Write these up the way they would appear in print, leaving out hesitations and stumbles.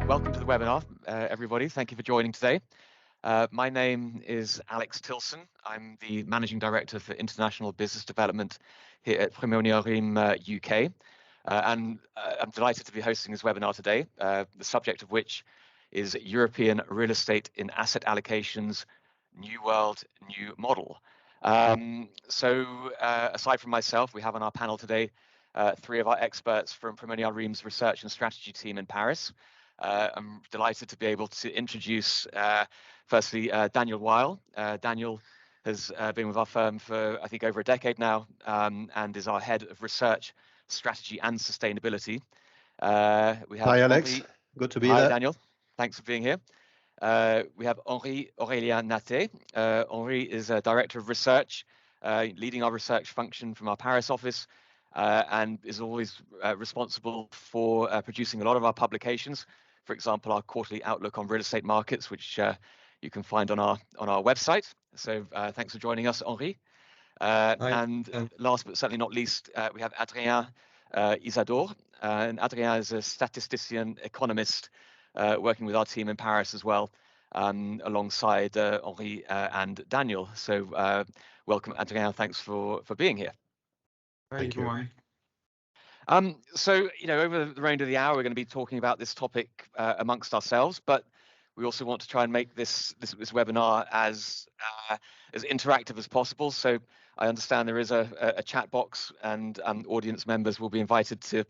Welcome to the webinar, everybody. Thank you for joining today. My name is Alex Tilson. I'm the Managing Director for International Business Development here at Primonial REIM UK. And I'm delighted to be hosting this webinar today, the subject of which is European real estate in asset allocations, new world, new model. Aside from myself, we have on our panel today three of our experts from Primonial REIM's research and strategy team in Paris. I'm delighted to be able to introduce, firstly, Daniel Weil. Daniel has been with our firm for, I think, over a decade now, and is our head of research, strategy, and sustainability. We have Hi, Alex. Henri. Good to be Hi, there. Daniel. Thanks for being here. We have Henri Aurélien Naté. Henri is a director of research, leading our research function from our Paris office, and is always responsible for producing a lot of our publications. For example, our quarterly outlook on real estate markets, which you can find on our website. So thanks for joining us, Henri. And last but certainly not least, we have Adrien Isadore. And Adrien is a statistician, economist, working with our team in Paris as well, alongside Henri and Daniel. So welcome, Adrien. Thanks for being here. Thank you. So, over the remainder of the hour, we're going to be talking about this topic amongst ourselves, but we also want to try and make this webinar as interactive as possible. So I understand there is a chat box, and audience members will be invited to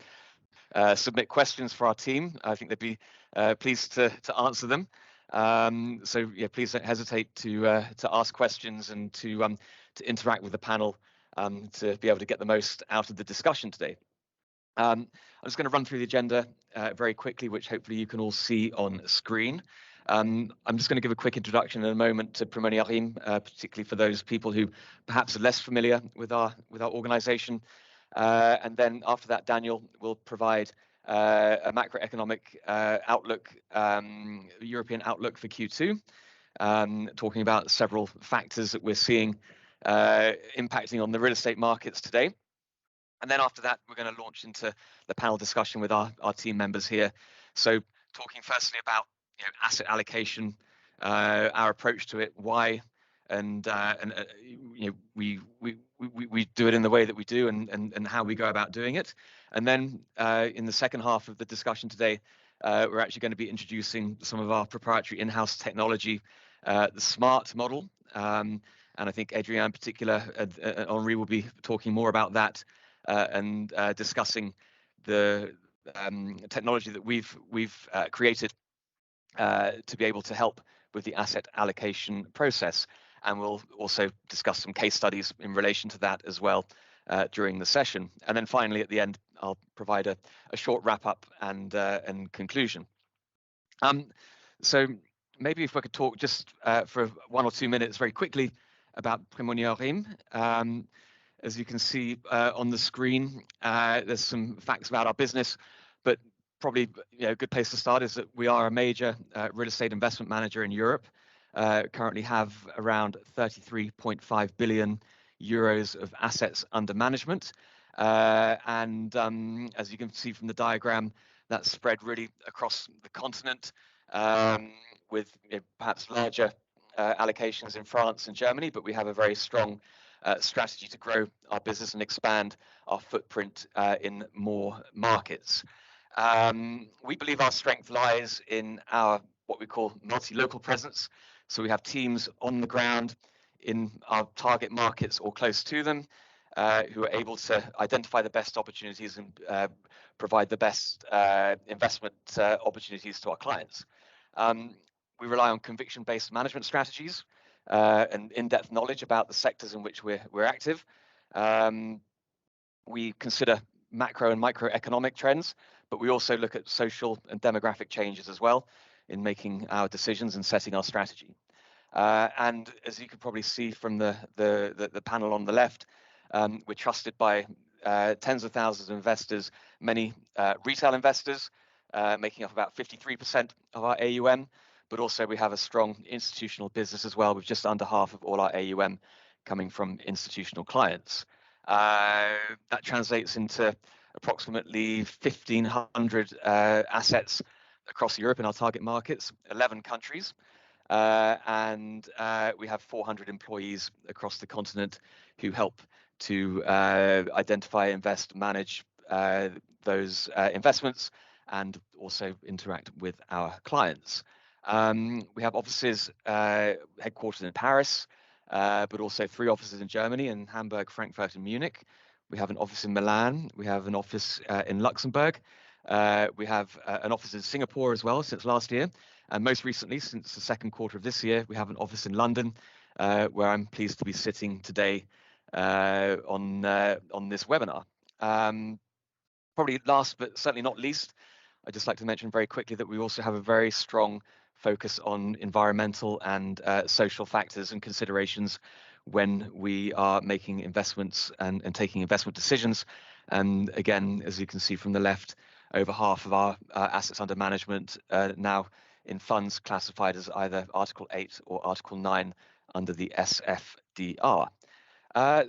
submit questions for our team. I think they'd be pleased to answer them. So yeah, please don't hesitate to ask questions and to interact with the panel to be able to get the most out of the discussion today. I'm just going to run through the agenda very quickly, which hopefully you can all see on screen. I'm just going to give a quick introduction in a moment to Primonial REIM, particularly for those people who perhaps are less familiar with our organization. And then after that, Daniel will provide a macroeconomic outlook, European outlook for Q2, talking about several factors that we're seeing impacting on the real estate markets today. And then after that, we're going to launch into the panel discussion with our team members here. So talking firstly about asset allocation, our approach to it, why, and we do it in the way that we do, and how we go about doing it. And then in the second half of the discussion today, we're actually going to be introducing some of our proprietary in-house technology, the SMART model. And I think Adrien in particular, Henri will be talking more about that. And discussing the technology that we've created to be able to help with the asset allocation process. And we'll also discuss some case studies in relation to that as well during the session. And then finally, at the end, I'll provide a short wrap-up and conclusion. So maybe if I could talk just for 1 or 2 minutes very quickly about Primonial REIM. As you can see on the screen, there's some facts about our business, but probably a good place to start is that we are a major real estate investment manager in Europe. Currently have around 33.5 billion euros of assets under management. And as you can see from the diagram, that's spread really across the continent, with perhaps larger allocations in France and Germany, but we have a very strong strategy to grow our business and expand our footprint in more markets. We believe our strength lies in our what we call multi-local presence. So we have teams on the ground in our target markets or close to them, who are able to identify the best opportunities and provide the best investment opportunities to our clients. We rely on conviction-based management strategies and in-depth knowledge about the sectors in which we're active. We consider macro and microeconomic trends, but we also look at social and demographic changes as well in making our decisions and setting our strategy. And as you can probably see from the panel on the left, we're trusted by tens of thousands of investors, many retail investors, making up about 53% of our AUM. But also we have a strong institutional business as well, with just under half of all our AUM coming from institutional clients. That translates into approximately 1,500 assets across Europe in our target markets, 11 countries. And we have 400 employees across the continent who help to identify, invest, manage those investments, and also interact with our clients. We have offices headquartered in Paris, but also 3 offices in Germany, in Hamburg, Frankfurt, and Munich. We have an office in Milan. We have an office in Luxembourg. We have an office in Singapore as well since last year. And most recently, since the second quarter of this year, we have an office in London, where I'm pleased to be sitting today on this webinar. Probably last, but certainly not least, I'd just like to mention very quickly that we also have a very strong focus on environmental and social factors and considerations when we are making investments and taking investment decisions. And again, as you can see from the left, over half of our assets under management now in funds classified as either Article 8 or Article 9 under the SFDR.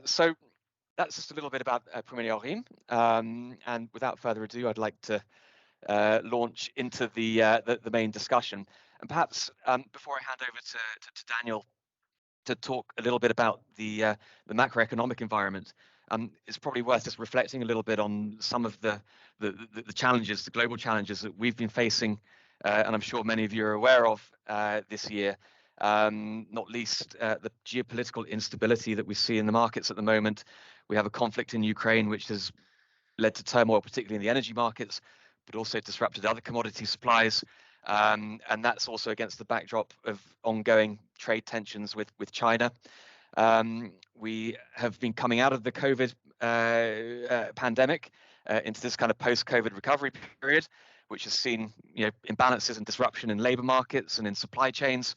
So that's just a little bit about Primonial REIM. And without further ado, I'd like to launch into the main discussion. And perhaps before I hand over to Daniel to talk a little bit about the macroeconomic environment, it's probably worth just reflecting a little bit on some of the challenges, the global challenges that we've been facing, and I'm sure many of you are aware of this year, not least the geopolitical instability that we see in the markets at the moment. We have a conflict in Ukraine, which has led to turmoil, particularly in the energy markets, but also disrupted other commodity supplies. And that's also against the backdrop of ongoing trade tensions with China. We have been coming out of the COVID pandemic into this kind of post-COVID recovery period, which has seen imbalances and disruption in labor markets and in supply chains.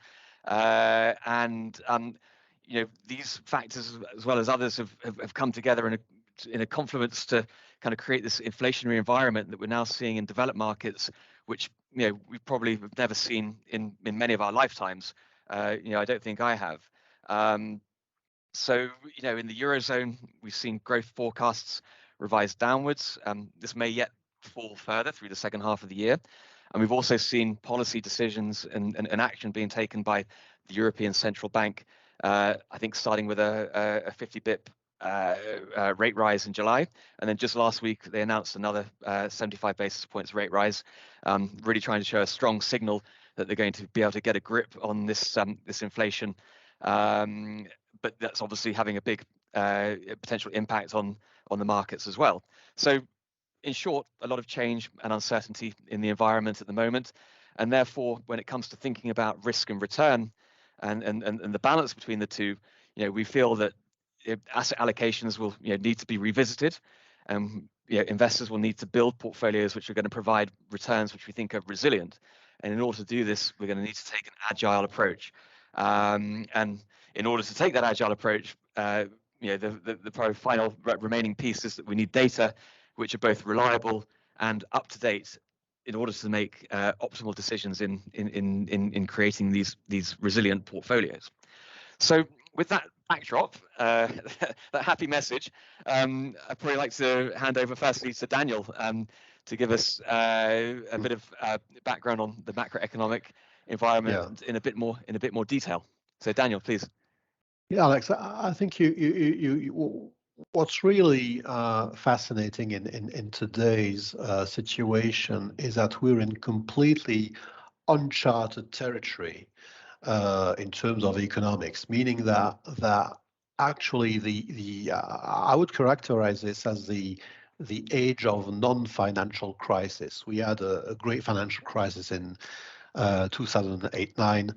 These factors, as well as others, have come together in a confluence to kind of create this inflationary environment that we're now seeing in developed markets, which we probably have never seen in many of our lifetimes. I don't think I have. So in the Eurozone, we've seen growth forecasts revised downwards. This may yet fall further through the second half of the year. And we've also seen policy decisions and action being taken by the European Central Bank, I think starting with a 50 bip rate rise in July. And then just last week, they announced another 75 basis points rate rise, really trying to show a strong signal that they're going to be able to get a grip on this inflation. But that's obviously having a big potential impact on the markets as well. So in short, a lot of change and uncertainty in the environment at the moment. And therefore, when it comes to thinking about risk and return and the balance between the two, we feel that asset allocations will need to be revisited. Investors will need to build portfolios which are going to provide returns which we think are resilient. And in order to do this, we're going to need to take an agile approach. And in order to take that agile approach, the final remaining piece is that we need data which are both reliable and up to date in order to make optimal decisions in creating these resilient portfolios. So with that backdrop, that happy message, I'd probably like to hand over firstly to Daniel to give us a bit of background on the macroeconomic environment in a bit more detail. So Daniel, please. Yeah, Alex, I think what's really fascinating in today's situation is that we're in completely uncharted territory in terms of economics, meaning that actually I would characterize this as the age of non-financial crisis. We had a great financial crisis in 2008-9,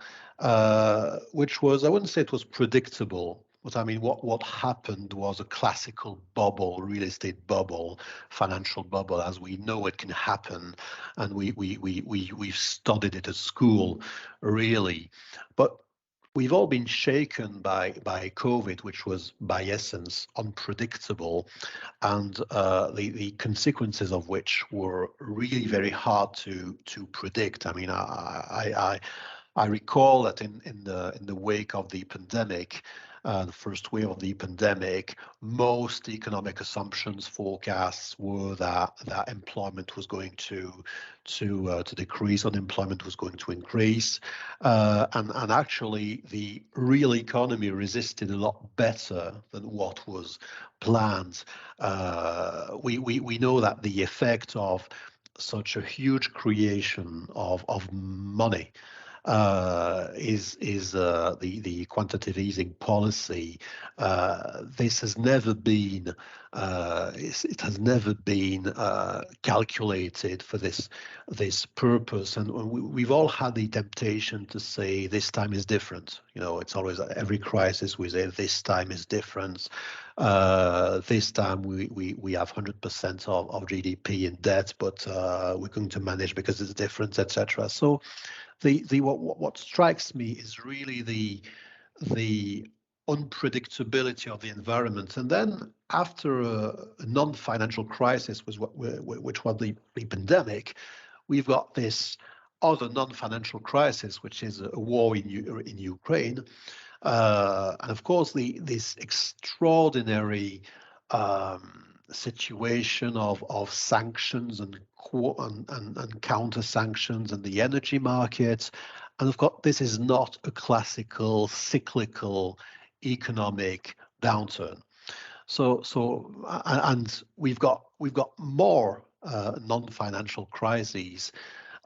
which was, I wouldn't say it was predictable, but I mean what happened was a classical bubble, real estate bubble, financial bubble, as we know it can happen, and we've studied it at school, really. But we've all been shaken by COVID, which was by essence unpredictable, and the consequences of which were really very hard to predict. I mean, I recall that in the wake of the pandemic, the first wave of the pandemic, most economic assumptions, forecasts were that employment was going to decrease, unemployment was going to increase, and actually the real economy resisted a lot better than what was planned. We know that the effect of such a huge creation of money is the quantitative easing policy. This has never been it has never been calculated for this purpose, and we've all had the temptation to say this time is different. You know, it's always every crisis we say this time is different. This time we have 100% of GDP in debt, but we're going to manage because it's different, etc. So what strikes me is really the unpredictability of the environment, and then after a non-financial crisis which was the pandemic, we've got this other non-financial crisis, which is a war in Ukraine, and of course this extraordinary situation of sanctions and counter sanctions and the energy markets. And of course, this is not a classical cyclical economic downturn. And we've got more non-financial crises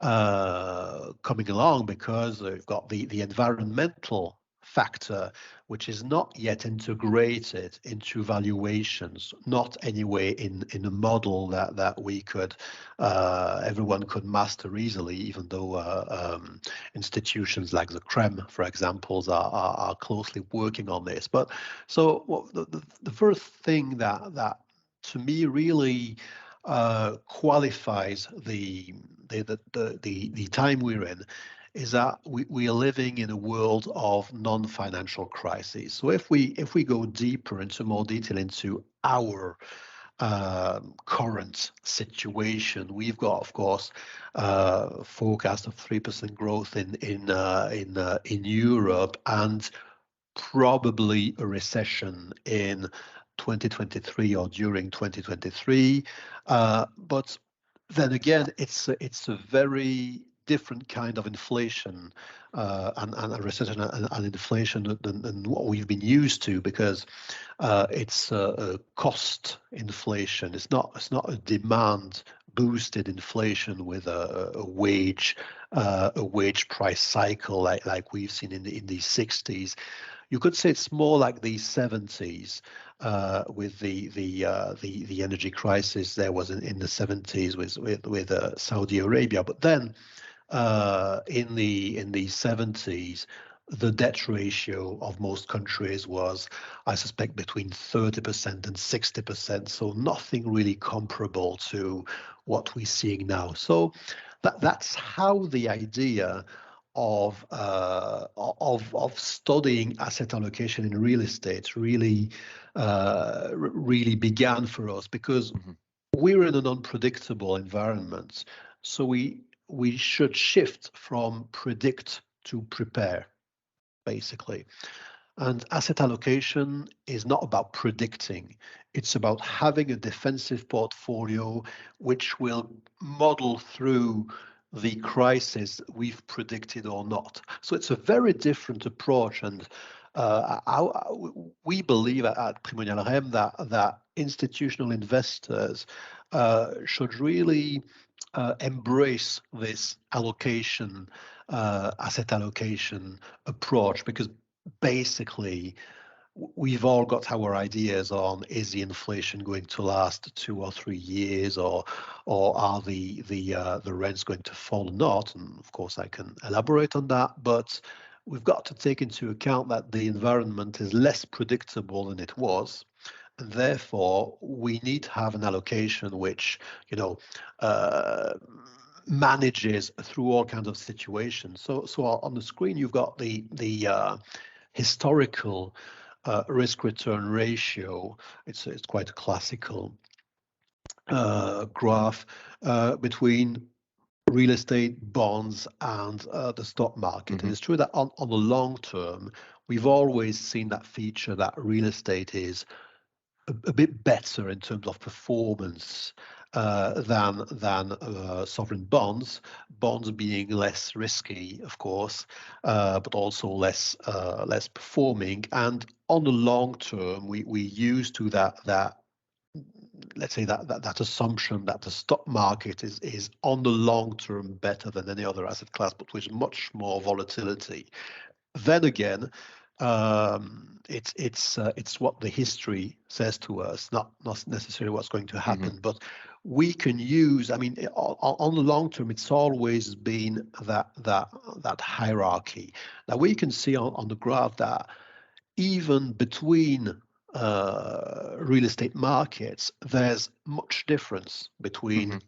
coming along, because we've got the environmental factor, which is not yet integrated into valuations, not anyway in a model that we could everyone could master easily, even though institutions like the REIM, for example, are closely working on this. But so the first thing that to me really qualifies the time we're in is that we are living in a world of non-financial crises. So if we go deeper into more detail into our current situation, we've got, of course, forecast of 3% growth in Europe, and probably a recession in 2023 or during 2023. But then again, it's a very different kind of inflation and a recession and inflation than what we've been used to, because it's a cost inflation. It's not a demand boosted inflation with a wage price cycle like we've seen in the 60s. You could say it's more like the 70s with the energy crisis there was in the 70s with Saudi Arabia. But then in the 70s, the debt ratio of most countries was, I suspect, between 30% and 60%. So nothing really comparable to what we're seeing now. So that's how the idea of studying asset allocation in real estate really began for us, because we're in an unpredictable environment. So we should shift from predict to prepare, basically. And asset allocation is not about predicting. It's about having a defensive portfolio which will model through the crisis we've predicted or not. So it's a very different approach. And we believe at Primonial REIM that institutional investors should really embrace this asset allocation approach, because basically we've all got our ideas on, is the inflation going to last 2 or 3 years, or are the rents going to fall or not? And of course I can elaborate on that, but we've got to take into account that the environment is less predictable than it was, and therefore we need to have an allocation which, you know, manages through all kinds of situations. So on the screen you've got the historical risk-return ratio. It's quite a classical graph between real estate, bonds, and the stock market. And it's true that on the long term, we've always seen that feature that real estate is a bit better in terms of performance than sovereign bonds. Bonds being less risky, of course, but also less performing. And on the long term, we used to that let's say that assumption that the stock market is on the long term better than any other asset class, but with much more volatility. Then again, it's what the history says to us, not necessarily what's going to happen. But we can use. I mean, on the long term, it's always been that hierarchy. Now we can see on the graph that even between real estate markets, there's much difference between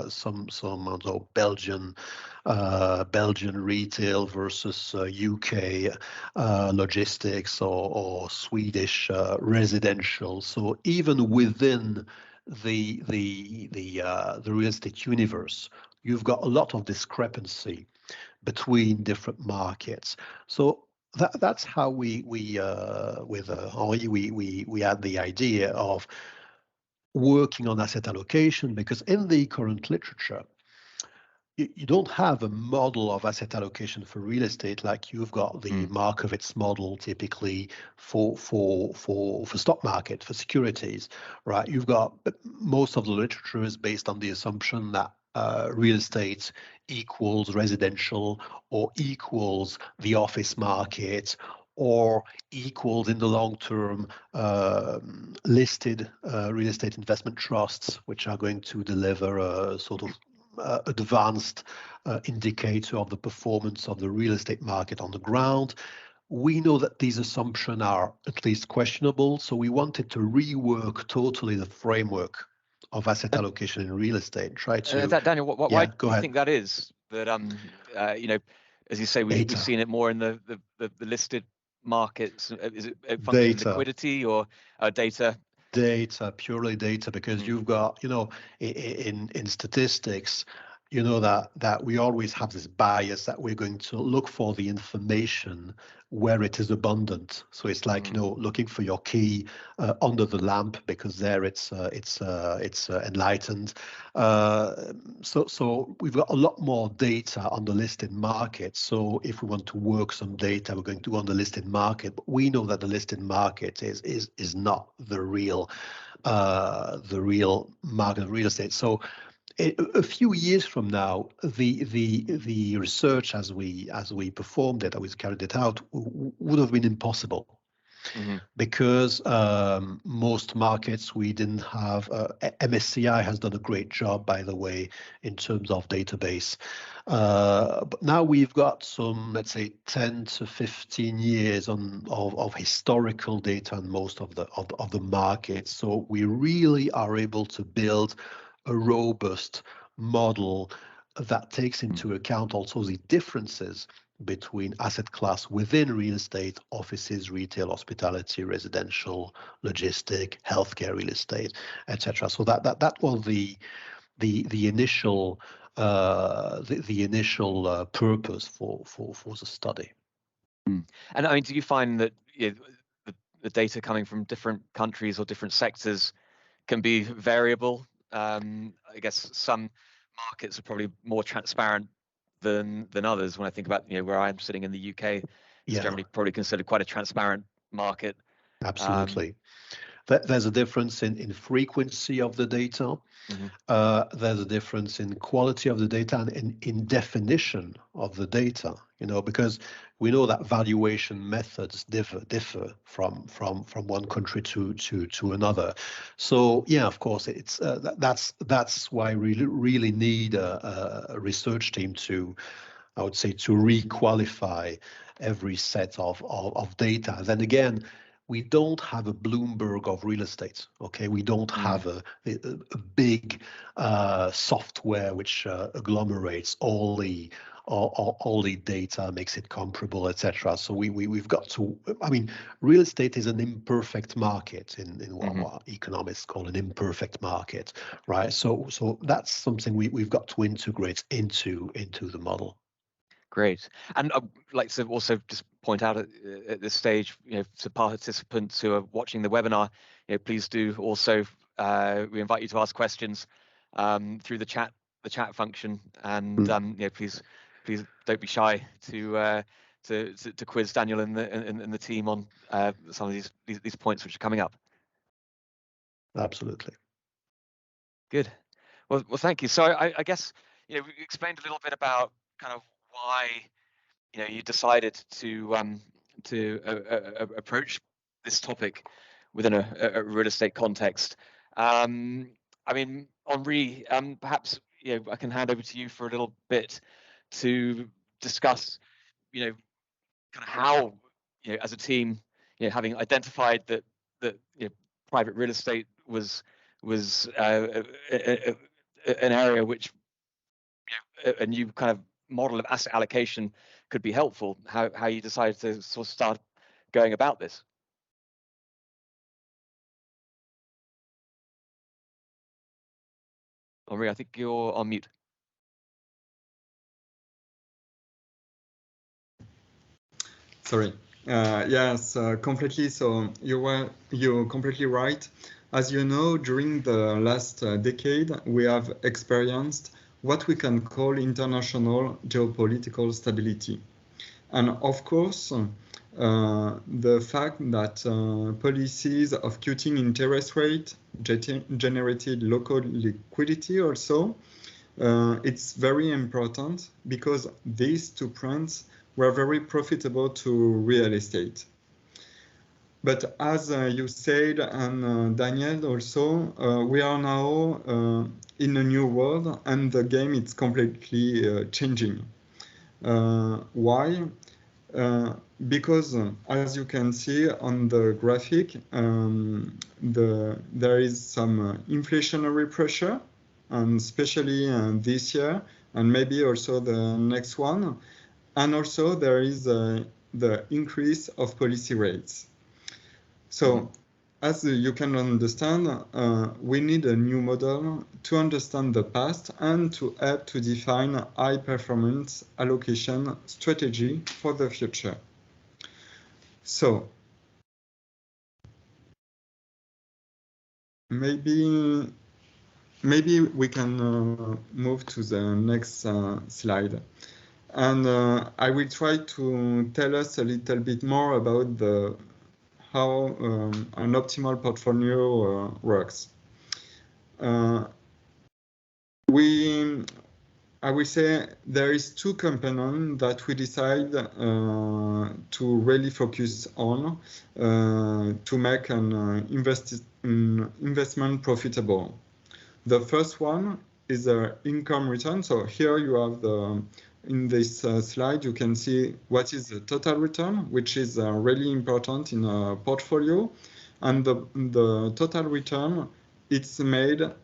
some Belgian retail versus UK logistics or Swedish residential. So even within the real estate universe, you've got a lot of discrepancy between different markets. So that's how we with Henri we had the idea of working on asset allocation, because in the current literature you don't have a model of asset allocation for real estate like you've got the Markowitz model typically for stock market, for securities, right? You've got most of the literature is based on the assumption that real estate equals residential or equals the office market or equals in the long term listed real estate investment trusts, which are going to deliver a sort of advanced indicator of the performance of the real estate market on the ground. We know that these assumptions are at least questionable, so we wanted to rework totally the framework of asset allocation in real estate. Try to Daniel, why do you ahead. think that is? That as you say, we've seen it more in the listed markets. Is it a function of liquidity or data? Data, purely data, because you've got, in statistics, that we always have this bias that we're going to look for the information where it is abundant. So it's like looking for your key under the lamp, because there it's enlightened. So we've got a lot more data on the listed market. So if we want to work some data, we're going to go on the listed market. But we know that the listed market is not the real market of real estate. So a few years from now, the research as we performed it, as we carried it out, would have been impossible, because most markets we didn't have. MSCI has done a great job, by the way, in terms of database. But now we've got some, let's say, 10 to 15 years of historical data on most of the markets. So we really are able to build a robust model that takes into account also the differences between asset class within real estate, offices, retail, hospitality, residential, logistic, healthcare, real estate, etc. So that was the initial purpose for the study. And I mean, do you find that the data coming from different countries or different sectors can be variable? I guess some markets are probably more transparent than others. When I think about where I'm sitting in the UK, it's generally probably considered quite a transparent market. Absolutely. There's a difference in frequency of the data. There's a difference in quality of the data and in definition of the data, because we know that valuation methods differ from one country to another. So yeah, of course, it's that's why we really need a research team to, I would say, to re-qualify every set of data. Then again, we don't have a Bloomberg of real estate. Okay, we don't have a big software which agglomerates all the all the data makes it comparable, etc. So we've got to, I mean, real estate is an imperfect market in what economists call an imperfect market, right? So that's something we've got to integrate into the model. Great. And I'd like to also just point out at this stage, to participants who are watching the webinar, please do also, we invite you to ask questions through the chat function, and please don't be shy to quiz Daniel and the team on some of these points which are coming up. Absolutely. Good. Well, thank you. So I guess we explained a little bit about kind of why you decided to approach this topic within a real estate context. I mean, Henri, perhaps I can hand over to you for a little bit to discuss, kind of how as a team, having identified that private real estate was an area which a new kind of model of asset allocation could be helpful, how you decided to sort of start going about this. Henri, I think you're on mute. Sorry. Yes, completely. So you're completely right. As you know, during the last decade, we have experienced what we can call international geopolitical stability. And of course, the fact that policies of cutting interest rate generated local liquidity also, it's very important because these two trends were very profitable to real estate. But as you said, and Daniel also, we are now in a new world, and the game is completely changing. Why? Because as you can see on the graphic, there is some inflationary pressure, and especially this year, and maybe also the next one. And also there is the increase of policy rates. So as you can understand, we need a new model to understand the past and to help to define high performance allocation strategy for the future. So maybe we can move to the next slide. And I will try to tell us a little bit more about how an optimal portfolio works. I will say there is two components that we decide to really focus on to make an investment profitable. The first one is the income return. So here you have in this slide, you can see what is the total return, which is really important in a portfolio. And the total return, it's made of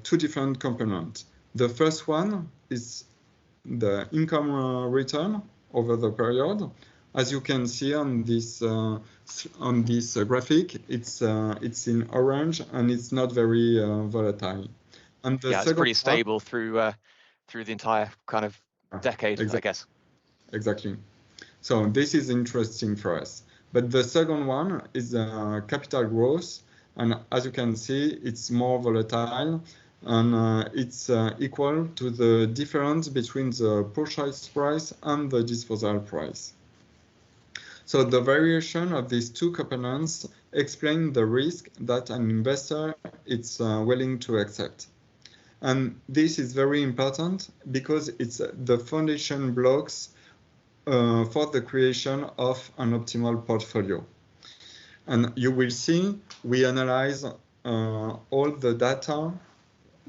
two different components. The first one is the income return over the period. As you can see on this graphic, it's in orange and it's not very volatile. And the it's pretty stable through the entire kind of decade, exactly. I guess. Exactly. So this is interesting for us. But the second one is capital growth. And as you can see, it's more volatile, and it's equal to the difference between the purchase price and the disposal price. So the variation of these two components explain the risk that an investor is willing to accept. And this is very important because it's the foundation blocks for the creation of an optimal portfolio. And you will see we analyze all the data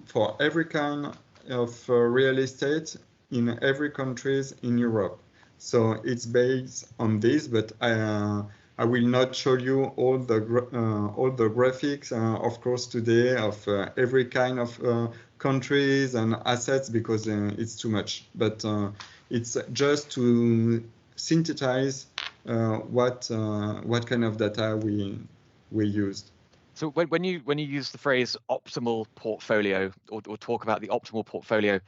for every kind of real estate in every country in Europe. So it's based on this, but I I will not show you all the graphics, of course, today of every kind of countries and assets, because it's too much. But it's just to synthesize what kind of data we used. So when you use the phrase optimal portfolio, or talk about the optimal portfolio,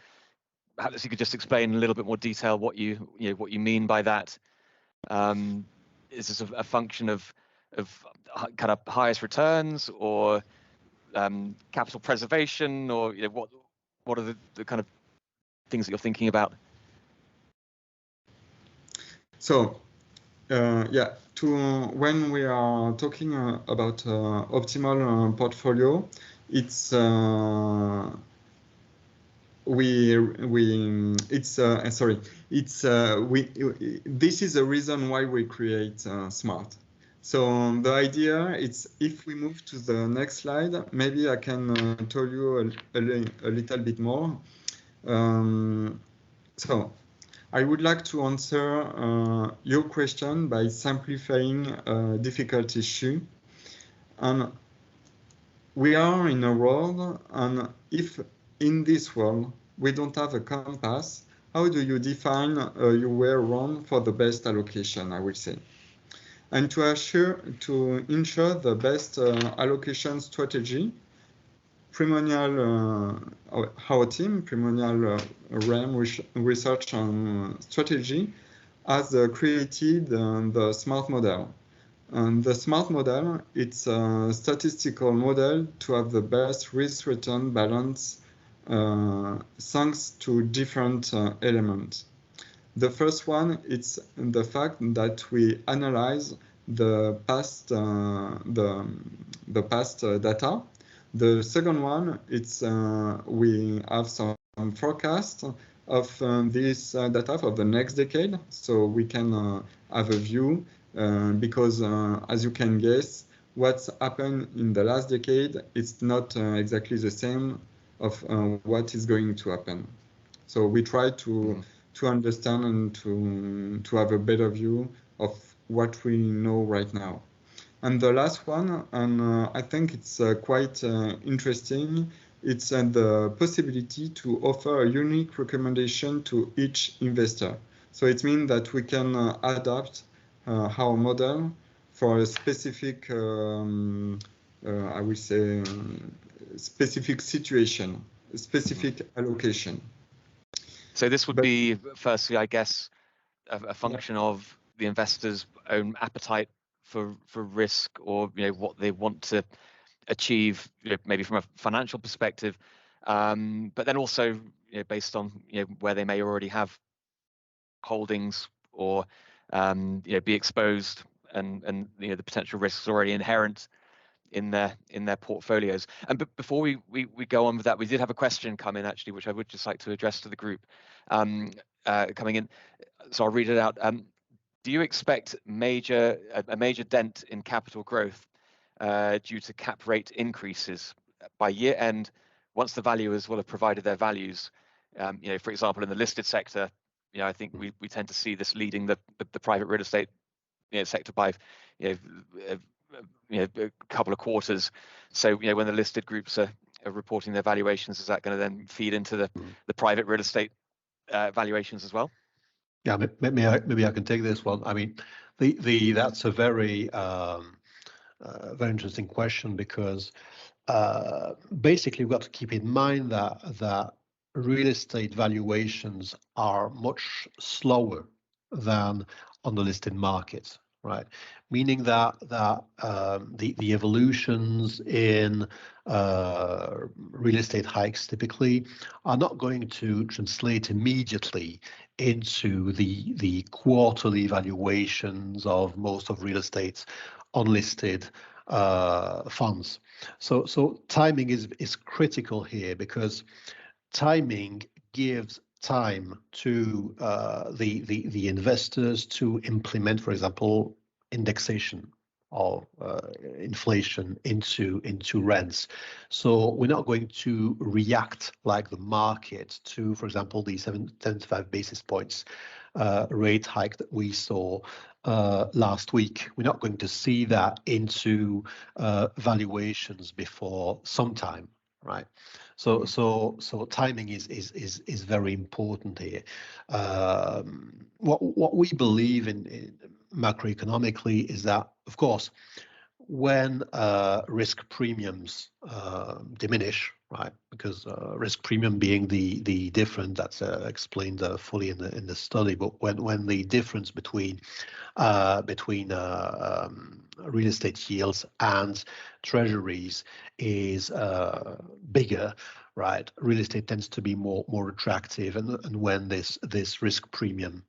perhaps you could just explain in a little bit more detail what you mean by that. Is this a function of kind of highest returns, or capital preservation, or what are the kind of things that you're thinking about? So yeah, when we are talking about optimal portfolio, it's this is the reason why we create Smart. So the idea is, if we move to the next slide, maybe I can tell you a little bit more. So I would like to answer your question by simplifying a difficult issue. And we are in a world, and if in this world we don't have a compass, how do you define your way around for the best allocation, I will say? And to ensure the best allocation strategy, Primonial, our team, Primonial REIM Research and Strategy, has created the SMART model. And the SMART model, it's a statistical model to have the best risk-return balance thanks to different elements. The first one, it's the fact that we analyze the past data. The second one, it's we have some forecast of this data for the next decade, so we can have a view, because as you can guess, what's happened in the last decade, it's not exactly the same of what is going to happen. So we try to understand and to have a better view of what we know right now. And the last one, and I think it's quite interesting, it's the possibility to offer a unique recommendation to each investor. So it means that we can adapt our model for a specific, I would say, specific situation, specific allocation. So this would be, firstly, I guess, a function of the investor's own appetite for risk, or what they want to achieve, maybe from a financial perspective, but then also based on where they may already have holdings, or be exposed, and the potential risks already inherent in their portfolios. And before we go on with that, we did have a question come in, actually, which I would just like to address to the group coming in. So I'll read it out. Do you expect a major dent in capital growth due to cap rate increases by year end, once the valuers will have provided their values? For example, in the listed sector, I think we tend to see this leading the private real estate sector by a couple of quarters. So when the listed groups are reporting their valuations, is that going to then feed into the private real estate valuations as well? Yeah, maybe I can take this one. I mean, that's a very very interesting question, because basically we've got to keep in mind that real estate valuations are much slower than on the listed markets, right? Meaning that the evolutions in real estate hikes typically are not going to translate immediately into the quarterly valuations of most of real estate's unlisted funds. So timing is critical here, because timing gives time to the investors to implement, for example, indexation or inflation into rents. So we're not going to react like the market to, for example, the 75 basis points rate hike that we saw last week. We're not going to see that into valuations before some time, right? So timing is very important here. What we believe in macroeconomically is that, of course, when risk premiums diminish, right? Because risk premium being the difference that's explained fully in the study, but when the difference between real estate yields and treasuries is bigger, right? Real estate tends to be more attractive, and when this risk premium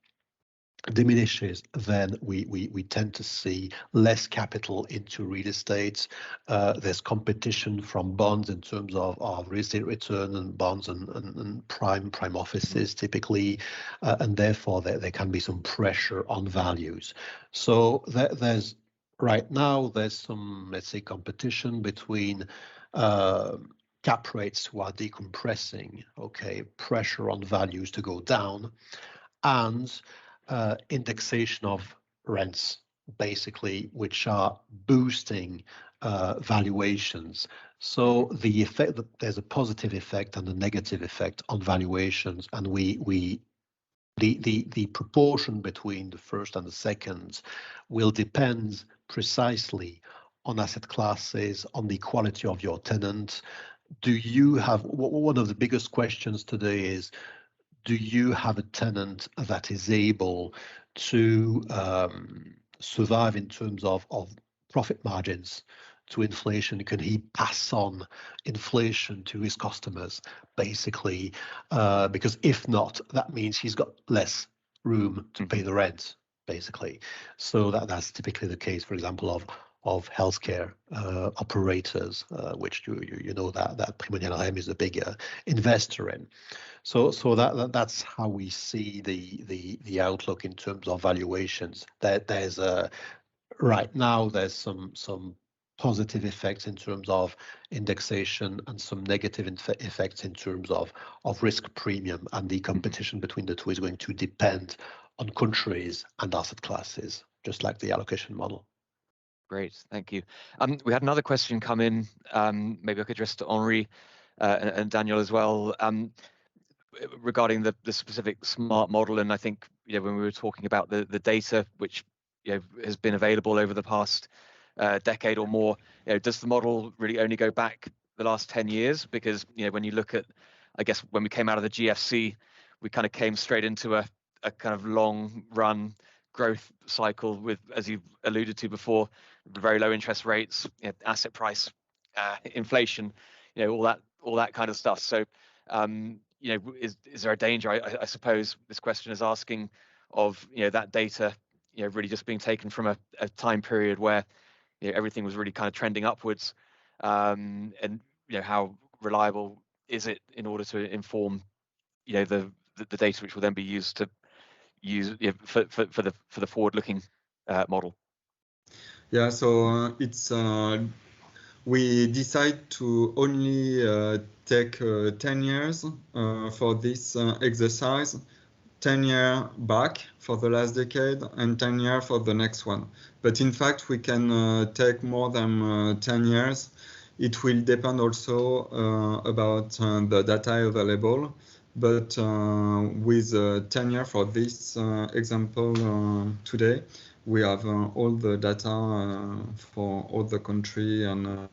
diminishes, then we tend to see less capital into real estate. There's competition from bonds in terms of real estate return and bonds and prime offices typically, and therefore there can be some pressure on values. So there's right now there's some, let's say, competition between cap rates who are decompressing, okay, pressure on values to go down, and indexation of rents, basically, which are boosting valuations. So the effect, there's a positive effect and a negative effect on valuations, and the proportion between the first and the second will depend precisely on asset classes, on the quality of your tenant. Do you have, one of the biggest questions today is, do you have a tenant that is able to survive in terms of profit margins to inflation? Can he pass on inflation to his customers, basically? Because if not, that means he's got less room to pay the rent, basically. So that's typically the case, for example, of healthcare operators, which you know that Primonial REIM is a bigger investor in. So that's how we see the outlook in terms of valuations. There's right now there's some positive effects in terms of indexation and some negative effects in terms of risk premium, and the competition between the two is going to depend on countries and asset classes, just like the allocation model. Great, thank you. We had another question come in. Maybe I could address to Henri and Daniel as well. Regarding the specific smart model, and I think when we were talking about the data which has been available over the past decade or more, does the model really only go back the last 10 years? Because when you look at, I guess when we came out of the GFC, we kind of came straight into a kind of long run growth cycle with, as you alluded to before, very low interest rates, asset price inflation, all that kind of stuff. So is there a danger, I suppose this question is asking, of that data really just being taken from a time period where everything was really kind of trending upwards, and how reliable is it in order to inform the data which will then be used to for the forward-looking model? Yeah, so it's we decide to only take 10 years for this exercise, 10 years back for the last decade and 10 years for the next one. But in fact, we can take more than 10 years. It will depend also about the data available. But with 10 years for this example today, we have all the data for all the country and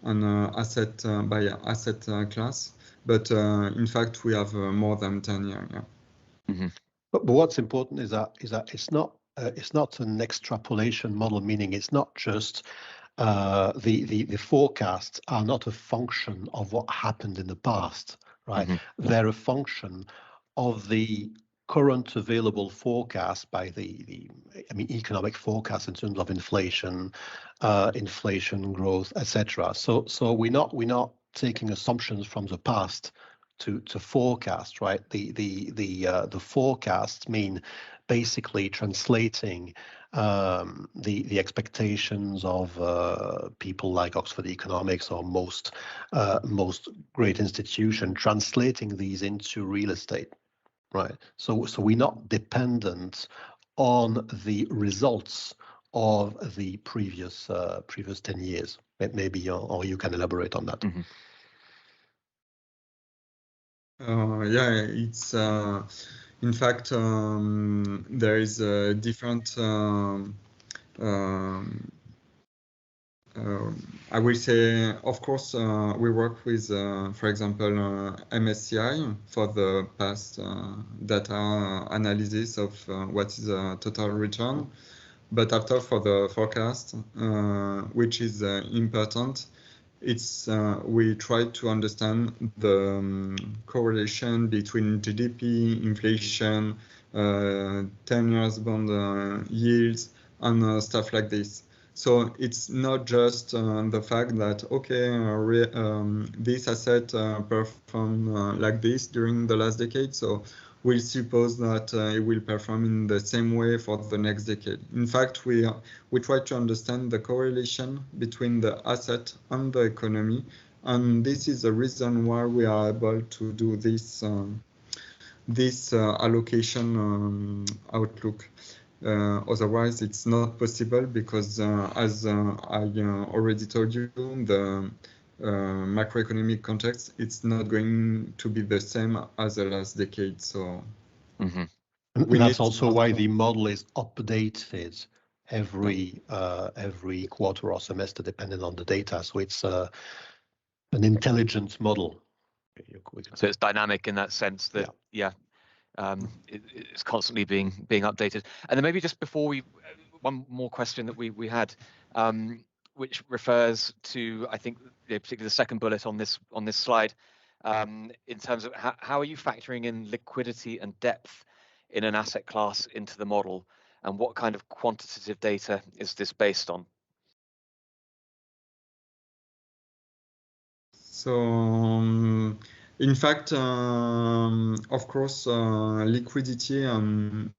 asset by asset class. But in fact, we have more than 10 years. Yeah. Mm-hmm. But what's important is that it's not an extrapolation model, meaning it's not just the forecasts are not a function of what happened in the past, right? Mm-hmm. They're a function of the current available forecast by the economic forecast in terms of inflation, inflation growth, etc. So we're not taking assumptions from the past to forecast, right? The forecasts mean basically translating the expectations of people like Oxford Economics or most great institutions, translating these into real estate, right? So we're not dependent on the results of the previous 10 years. Maybe or you can elaborate on that. Mm-hmm. Yeah, it's in fact there is a different I will say, of course, we work with, for example, MSCI for the past data analysis of what is a total return. But after, for the forecast, which is important, it's we try to understand the correlation between GDP, inflation, 10 years bond yields, and stuff like this. So it's not just the fact that, okay, this asset performed like this during the last decade, so we'll suppose that it will perform in the same way for the next decade. In fact, we try to understand the correlation between the asset and the economy, and this is the reason why we are able to do this allocation outlook. Otherwise, it's not possible because, as I already told you, the macroeconomic context, it's not going to be the same as the last decade. So and that's also why the model is updated every quarter or semester, depending on the data. So it's an intelligent model. So it's dynamic in that sense that, it's constantly being updated. And then maybe just before one more question that we had, which refers to, I think, particularly the second bullet on this slide, in terms of how are you factoring in liquidity and depth in an asset class into the model, and what kind of quantitative data is this based on? So in fact, of course, liquidity and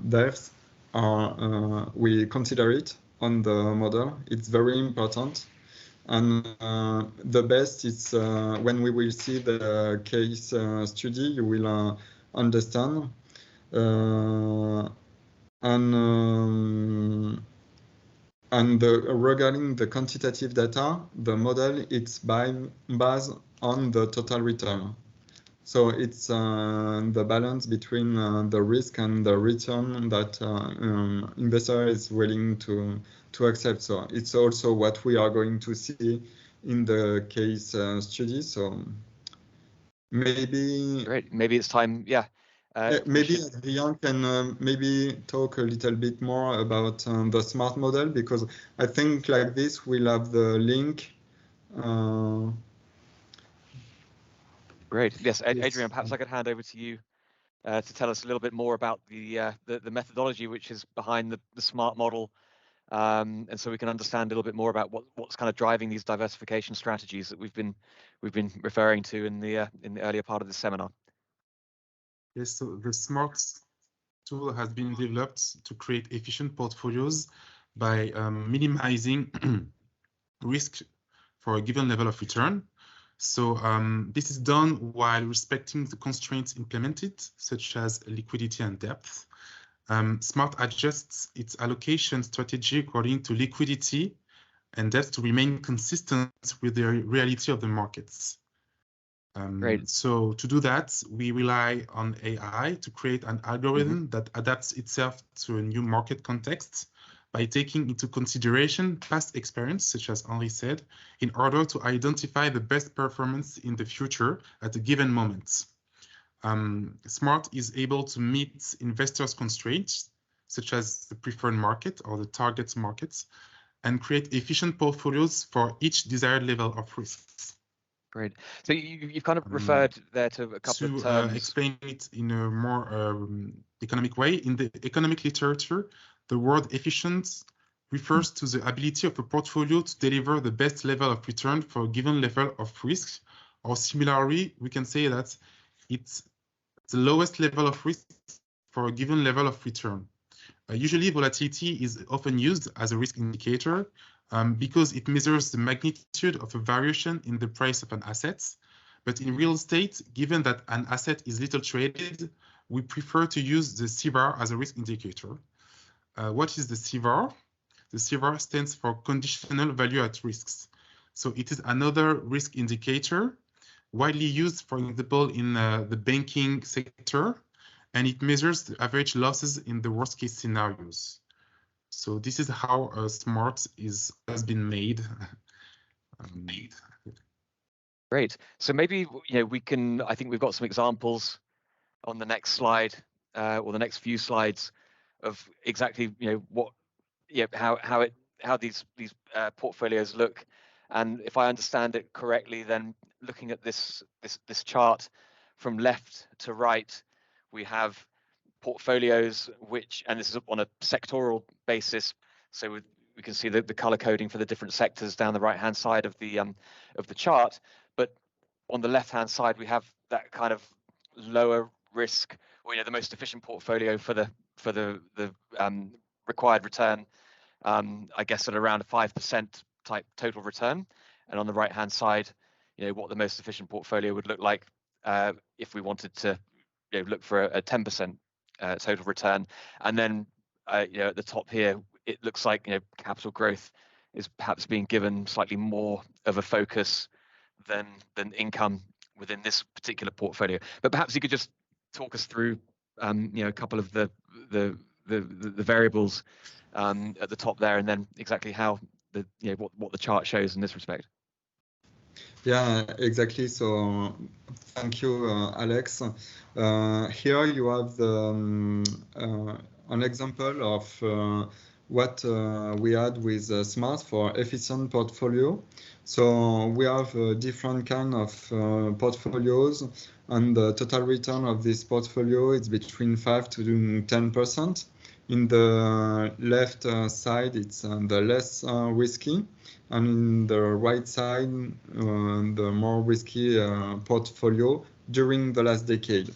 depth are we consider it on the model. It's very important, and the best is when we will see the case study, you will understand. Regarding the quantitative data, the model it's based on the total return. So it's the balance between the risk and the return that investor is willing to accept. So it's also what we are going to see in the case study. So maybe great. Maybe it's time. Yeah. Maybe Adrien can maybe talk a little bit more about the smart model, because I think like this we'll have the link. Great. Yes, Adrien, perhaps I could hand over to you to tell us a little bit more about the methodology which is behind the smart model, and so we can understand a little bit more about what's kind of driving these diversification strategies that we've been referring to in the earlier part of the seminar. Yes, so the smart tool has been developed to create efficient portfolios by minimizing risk for a given level of return. So this is done while respecting the constraints implemented, such as liquidity and depth. Smart adjusts its allocation strategy according to liquidity and depth to remain consistent with the reality of the markets. Great. So to do that, we rely on AI to create an algorithm that adapts itself to a new market context by taking into consideration past experience, such as Henri said, in order to identify the best performance in the future at a given moment. Smart is able to meet investors' constraints, such as the preferred market or the target markets, and create efficient portfolios for each desired level of risks. Great. So you've kind of referred there to a couple of terms. To explain it in a more economic way, in the economic literature, the word efficient refers to the ability of a portfolio to deliver the best level of return for a given level of risk, or similarly, we can say that it's the lowest level of risk for a given level of return. Usually, volatility is often used as a risk indicator because it measures the magnitude of a variation in the price of an asset. But in real estate, given that an asset is little traded, we prefer to use the CVAR as a risk indicator. What is the CVAR? The CVAR stands for conditional value at risks. So it is another risk indicator widely used, for example, in the banking sector, and it measures the average losses in the worst case scenarios. So this is how SMART has been made. Great. So maybe we can. I think we've got some examples on the next slide, or the next few slides, of exactly what, how these portfolios look. And if I understand it correctly, then looking at this chart from left to right, we have portfolios which, and this is on a sectoral basis, so we can see the color coding for the different sectors down the right hand side of the chart. But on the left hand side, we have that kind of lower risk, or the most efficient portfolio for the required return, I guess at around a 5% type total return. And on the right hand side, what the most efficient portfolio would look like if we wanted to look for a 10% total return. And then at the top here, it looks like capital growth is perhaps being given slightly more of a focus than income within this particular portfolio. But perhaps you could just talk us through a couple of the variables at the top there, and then exactly how what the chart shows in this respect. Yeah, exactly. So thank you, Alex. Here you have an example of what we had with SMART for efficient portfolio. So we have different kind of portfolios, and the total return of this portfolio is between 5 to 10%. In the left side, it's the less risky, and in the right side, the more risky portfolio during the last decade.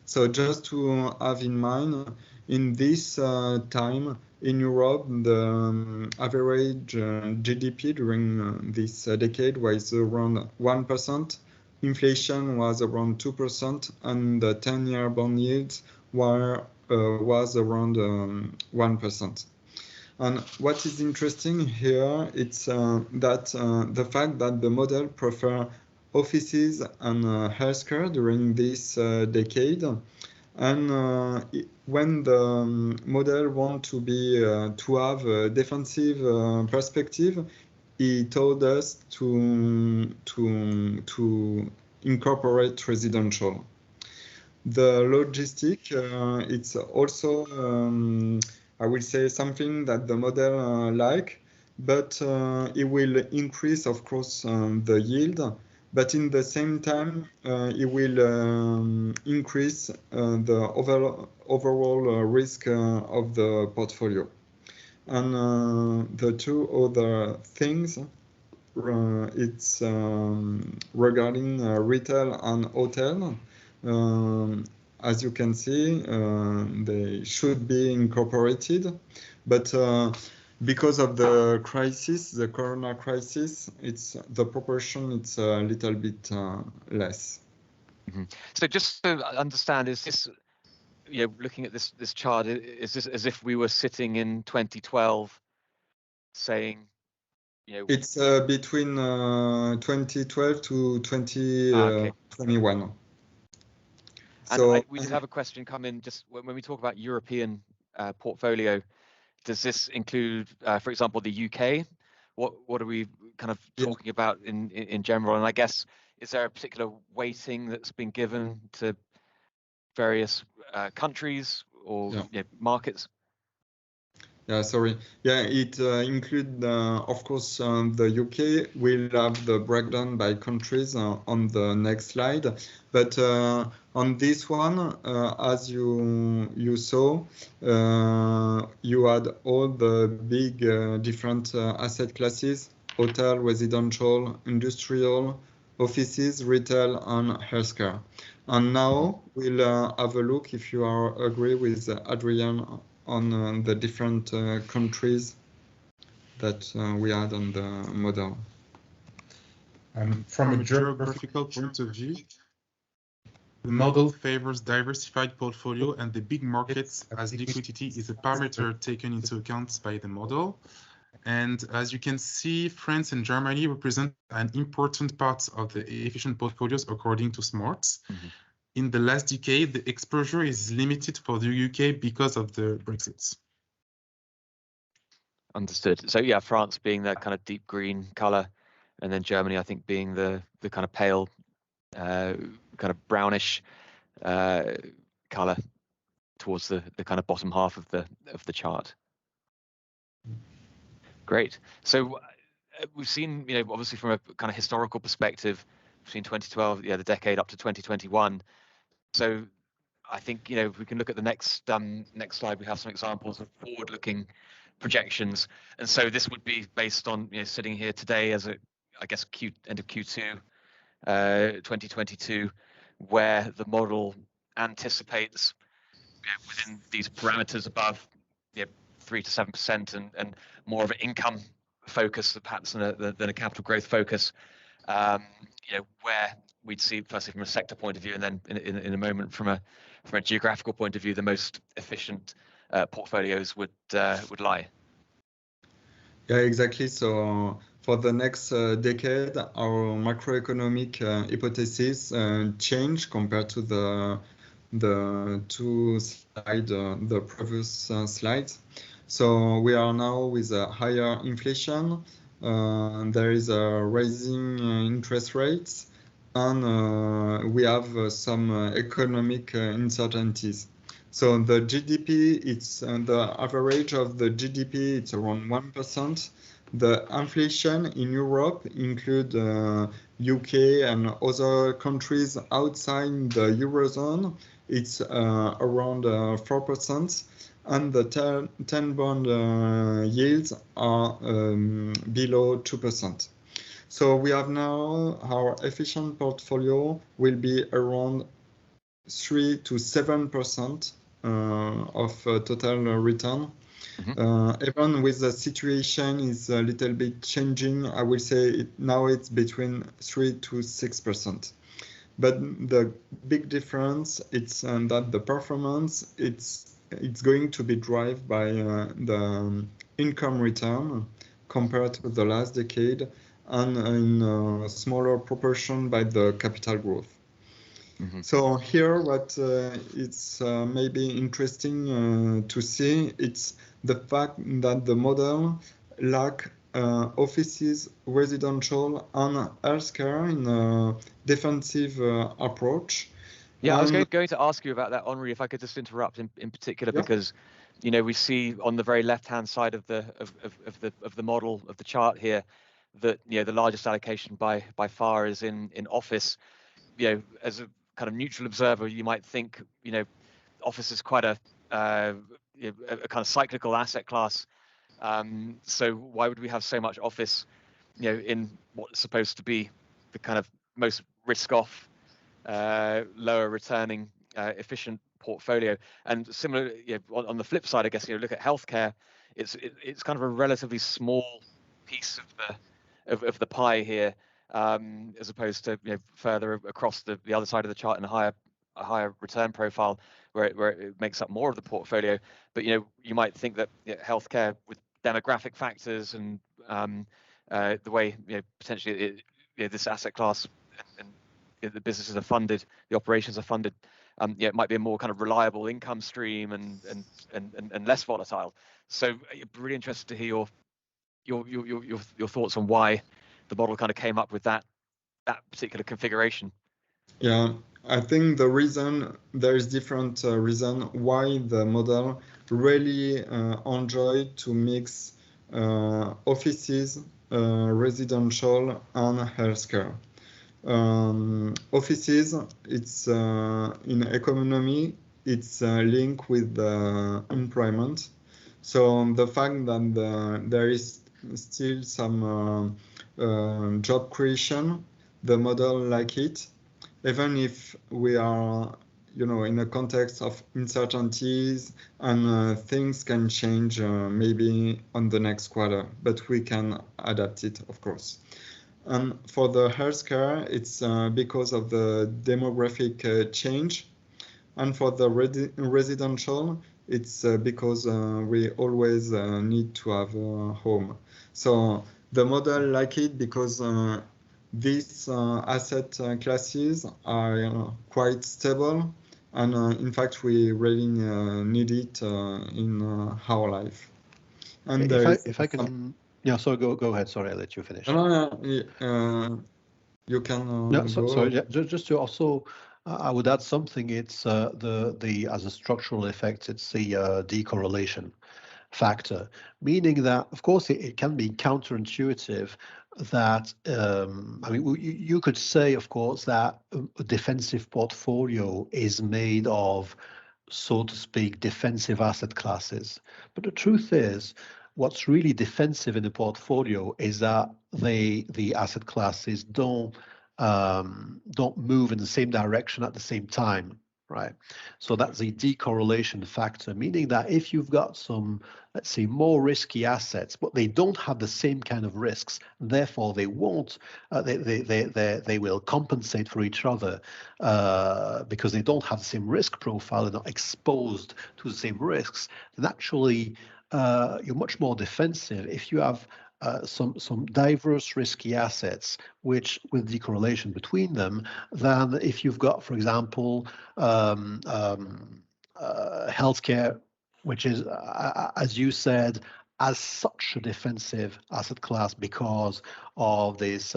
So just to have in mind, in this time in Europe, the average GDP during this decade was around 1%. Inflation was around 2%, and the 10-year bond yields was around 1%. And what is interesting here, it's that the fact that the model prefer offices and healthcare during this decade. And when the model want to be to have a defensive perspective, he told us to incorporate residential. The logistic, it's also I will say something that the model like, but it will increase, of course, the yield. But in the same time, it will increase the overall risk of the portfolio. And the two other things, it's regarding retail and hotel. As you can see, they should be incorporated, but because of the crisis, the corona crisis, it's the proportion, it's a little bit less. Mm-hmm. So just to understand, is this, looking at this chart, is this as if we were sitting in 2012 saying, it's between 2012 to 2021. Okay. So and we did have a question come in just when we talk about European portfolio. Does this include, for example, the UK? What are we kind of talking about in general? And I guess, is there a particular weighting that's been given to various countries or markets? Yeah, sorry. Yeah, it include, of course, the UK. We'll have the breakdown by countries on the next slide. But on this one, as you saw, you had all the big different asset classes: hotel, residential, industrial, offices, retail, and healthcare. And now we'll have a look, if you are agree with Adrian, on the different countries that we had on the model. From a geographical point of view, The model favors diversified portfolio and the big markets as liquidity is a parameter taken into account by the model. And as you can see, France and Germany represent an important part of the efficient portfolios according to Smarts. In the last decade, the exposure is limited for the UK because of the Brexit. Understood. So yeah, France being that kind of deep green color, and then Germany, I think, being the kind of pale, kind of brownish color towards the kind of bottom half of the chart. Great. So we've seen, obviously from a kind of historical perspective, between 2012, the decade up to 2021. So I think, if we can look at the next slide, we have some examples of forward-looking projections. And so this would be based on, sitting here today as I guess end of Q2 2022, where the model anticipates within these parameters above 3 to 7% and more of an income focus perhaps than a capital growth focus, where we'd see firstly from a sector point of view, and then in a moment from a geographical point of view, the most efficient portfolios would lie. Yeah, exactly. So for the next decade, our macroeconomic hypothesis change compared to the previous slides. So we are now with a higher inflation. There is a rising interest rates, and we have some economic uncertainties. So the GDP, it's the average of the GDP, it's around 1%. The inflation in Europe include UK and other countries outside the Eurozone. It's around 4%. And the 10 bond yields are below 2%. So we have now our efficient portfolio will be around 3 to 7% of total return. Even with the situation is a little bit changing, I will say now it's between 3 to 6%. But the big difference it's that the performance it's going to be driven by the income return compared to the last decade, and in a smaller proportion by the capital growth. So here, what it's maybe interesting to see, it's the fact that the model lack offices, residential, and healthcare in a defensive approach. Yeah, I was going to ask you about that, Henri, if I could just interrupt in particular, because we see on the very left-hand side of the model of the chart here that the largest allocation by far is in office. As a kind of neutral observer, you might think office is quite a kind of cyclical asset class. So why would we have so much office in what's supposed to be the kind of most risk-off, lower returning, efficient portfolio? And similarly, on the flip side, I guess look at healthcare. It's kind of a relatively small piece of the pie here, as opposed to further across the other side of the chart in a higher return profile where it makes up more of the portfolio. But you might think that healthcare with demographic factors and the way potentially this asset class and the businesses are funded, the operations are funded, it might be a more kind of reliable income stream and less volatile. So really interested to hear your thoughts on why the model kind of came up with that particular configuration. Yeah, I think the reason there is different reason why the model really enjoy to mix offices, residential, and healthcare. Offices, it's in economy, it's linked with the employment. So the fact that there is still some job creation, the model like it, even if we are, in a context of uncertainties and things can change maybe on the next quarter, but we can adapt it, of course. And for the healthcare, it's because of the demographic change. And for the residential, it's because we always need to have a home. So the model like it because these asset classes are quite stable, and in fact we really need it in our life. And If I can, yeah. So go ahead. Sorry, I'll let you finish. You can No, go. sorry. Yeah, just to also, I would add something. It's the as a structural effect. It's the decorrelation factor, meaning that, of course, it can be counterintuitive that, I mean, you could say, of course, that a defensive portfolio is made of, so to speak, defensive asset classes. But the truth is, what's really defensive in the portfolio is that the asset classes don't move in the same direction at the same time, right? So that's the decorrelation factor, meaning that if you've got some, let's say, more risky assets, but they don't have the same kind of risks, therefore they won't, they will compensate for each other because they don't have the same risk profile and are exposed to the same risks, then actually you're much more defensive if you have some diverse risky assets, which with decorrelation between them, than if you've got, for example, healthcare, which is, as you said, as such a defensive asset class because of this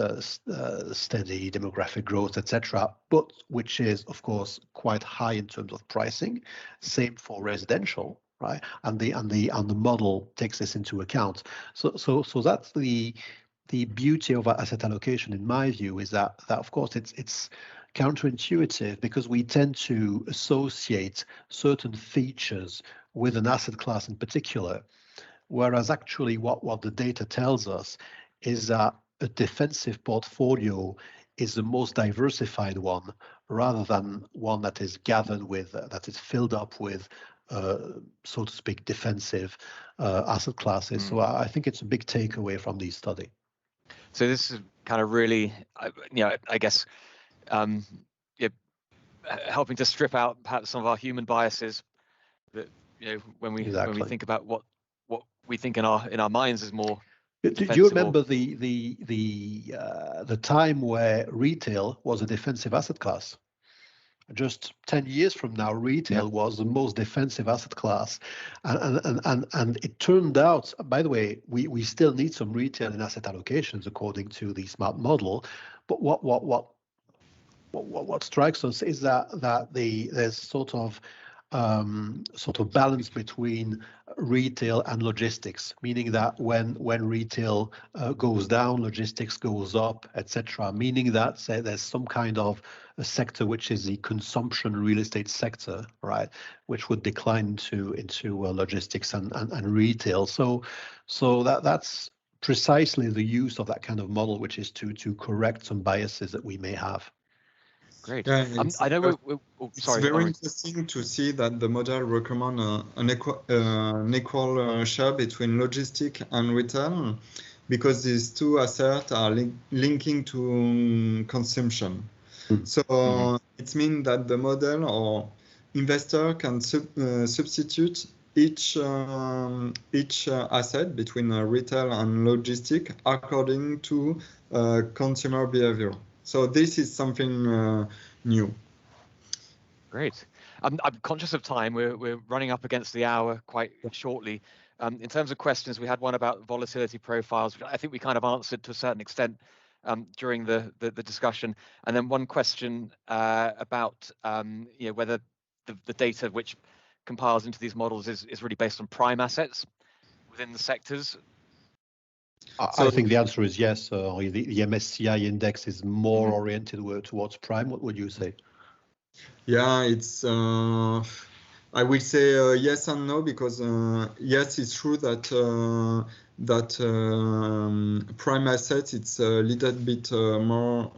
steady demographic growth, etc., but which is, of course, quite high in terms of pricing. Same for residential, right? And the model takes this into account. So that's the beauty of asset allocation, in my view, is that of course it's counterintuitive because we tend to associate certain features with an asset class in particular, whereas actually what the data tells us is that a defensive portfolio is the most diversified one, rather than one that is gathered with, that is filled up with, so to speak, defensive asset classes. So I think it's a big takeaway from the study. So this is kind of really, I guess, helping to strip out perhaps some of our human biases that, when we think about what we think in our minds is more. Do you remember the time where retail was a defensive asset class? Just 10 years from now, retail was the most defensive asset class, and it turned out. By the way, we still need some retail in asset allocations according to the smart model. But what strikes us is that there's sort of balance between retail and logistics, meaning that when retail goes down, logistics goes up, etc. Meaning that there's some kind of a sector which is the consumption real estate sector, right, which would decline into logistics and retail. So that's precisely the use of that kind of model, which is to correct some biases that we may have. Great. Yeah, I know it's very interesting to see that the model recommend an equal share between logistic and retail, because these two assets are linking to consumption. So it means that the model or investor can substitute each asset between retail and logistic according to consumer behavior. So this is something new. Great. I'm conscious of time. We're running up against the hour quite shortly. In terms of questions, we had one about volatility profiles, which I think we kind of answered to a certain extent during the discussion, and then one question about whether the data which compiles into these models is really based on prime assets within the sectors. I think the answer is yes. The MSCI index is more oriented towards prime. What would you say? Yeah, it's. I will say yes and no, because yes, it's true that prime assets, it's a little bit more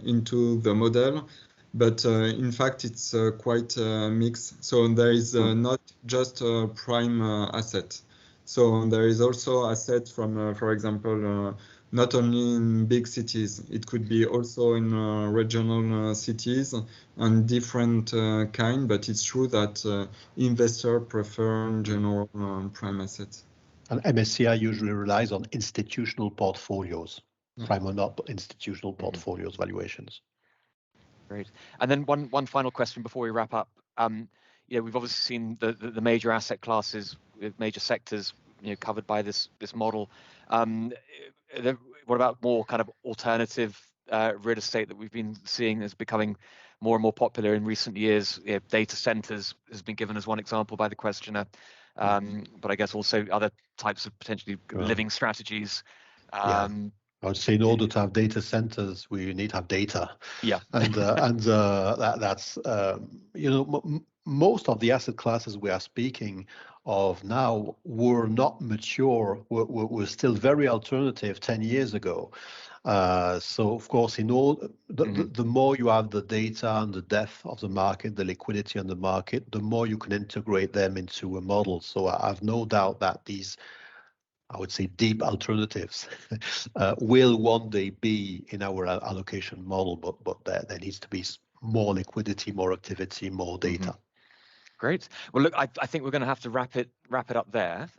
into the model, but in fact it's quite mixed. So there is not just a prime asset. So there is also assets from, for example, not only in big cities. It could be also in regional cities and different kind, but it's true that investors prefer in general prime assets. And MSCI usually relies on institutional portfolios, Primonial institutional portfolios valuations. Great. And then one final question before we wrap up. We've obviously seen the major asset classes, major sectors, covered by this model. What about more kind of alternative real estate that we've been seeing as becoming more and more popular in recent years? Data centers has been given as one example by the questioner, but I guess also other types of potentially living strategies. I would say in order to have data centers, we need to have data. Yeah, and that's most of the asset classes we are speaking of now were not mature, were still very alternative 10 years ago. So of course, the more you have the data and the depth of the market, the liquidity on the market, the more you can integrate them into a model. So I have no doubt that these, I would say, deep alternatives will one day be in our allocation model, but there needs to be more liquidity, more activity, more data. Great. Well, look, I think we're going to have to wrap it up there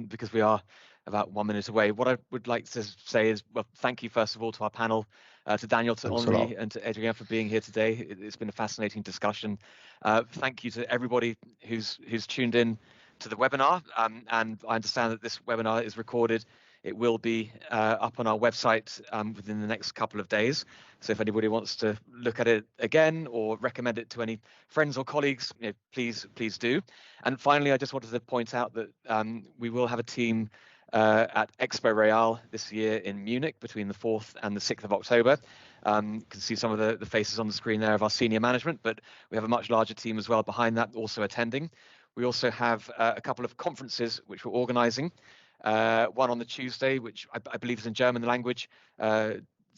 because we are about 1 minute away. What I would like to say is, well, thank you first of all to our panel, to Daniel, to Henri, and to Adrien for being here today. It's been a fascinating discussion. Thank you to everybody who's tuned in to the webinar. And I understand that this webinar is recorded. It will be up on our website within the next couple of days. So if anybody wants to look at it again or recommend it to any friends or colleagues, please do. And finally, I just wanted to point out that we will have a team at Expo Real this year in Munich between the 4th and the 6th of October. You can see some of the faces on the screen there of our senior management, but we have a much larger team as well behind that also attending. We also have a couple of conferences which we're organizing. One on the Tuesday, which I believe is in German language,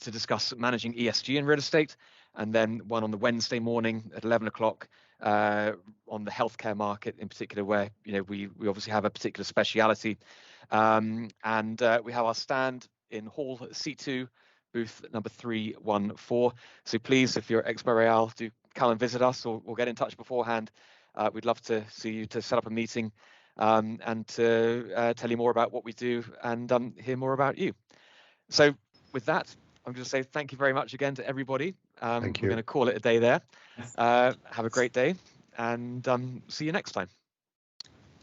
to discuss managing ESG in real estate. And then one on the Wednesday morning at 11 o'clock on the healthcare market in particular, where we obviously have a particular speciality. And we have our stand in Hall C2, booth number 314. So please, if you're at Expo Real, do come and visit us or get in touch beforehand. We'd love to see you to set up a meeting and to tell you more about what we do and hear more about you. So with that, I'm going to say thank you very much again to everybody. Thank you. We're going to call it a day there. Have a great day and see you next time.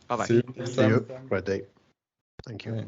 Bye-bye. See you next time. Great day. Thank you. Okay.